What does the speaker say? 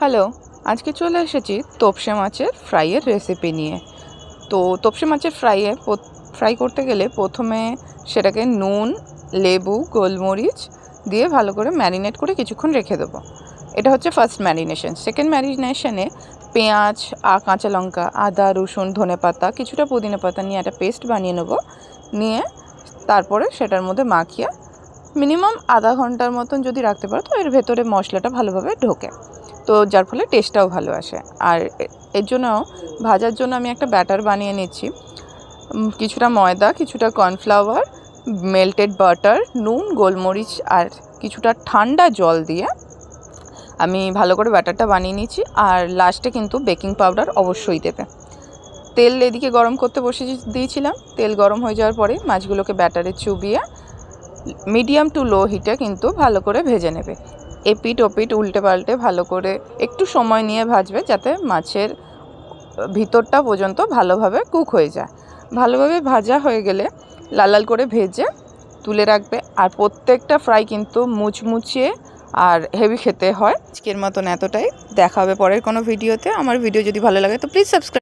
Hello, আজকে চলে এসেছি তোপসে মাছের ফ্রাইয়ের রেসিপি নিয়ে। তো তোপসে মাছের ফ্রাই করতে গেলে প্রথমে সেটাকে নুন, লেবু, গোলমরিচ দিয়ে ভালো করে ম্যারিনেট করে কিছুক্ষণ রেখে দেবো। এটা হচ্ছে ফার্স্ট ম্যারিনেশন। সেকেন্ড ম্যারিনেশনে পেঁয়াজ, কাঁচা লঙ্কা, আদা, রসুন, ধনেপাতা, কিছুটা পুদিনা পাতা নিয়ে একটা পেস্ট বানিয়ে নেবো। নিয়ে তারপরে সেটার মধ্যে মাখিয়ে মিনিমাম আধা ঘন্টার মতন যদি রাখতে পারো তো এর ভেতরে মশলাটা ভালোভাবে ঢোকে, তো যার ফলে টেস্টটাও ভালো আসে। আর এর জন্য ভাজার জন্য আমি একটা ব্যাটার বানিয়ে নিচ্ছি। কিছুটা ময়দা, কিছুটা কর্নফ্লাওয়ার, মেল্টেড বাটার, নুন, গোলমরিচ আর কিছুটা ঠান্ডা জল দিয়ে আমি ভালো করে ব্যাটারটা বানিয়ে নিচ্ছি। আর লাস্টে কিন্তু বেকিং পাউডার অবশ্যই দেবে। তেল এদিকে গরম করতে বসে দিয়েছিলাম। তেল গরম হয়ে যাওয়ার পরে মাছগুলোকে ব্যাটারে চুবিয়ে মিডিয়াম টু লো হিটে কিন্তু ভালো করে ভেজে নেবে। এপিট ওপিট উল্টে পাল্টে ভালো করে একটু সময় নিয়ে ভাজবে, যাতে মাছের ভিতরটা পর্যন্ত ভালোভাবে কুক হয়ে যায়। ভালোভাবে ভাজা হয়ে গেলে লাল লাল করে ভেজে তুলে রাখবে। আর প্রত্যেকটা ফ্রাই কিন্তু মুচমুচে আর হেভি খেতে হয়। আজকের মতন এতটাই। দেখা হবে পরের কোনো ভিডিওতে। আমার ভিডিও যদি ভালো লাগে তো প্লিজ সাবস্ক্রাইব।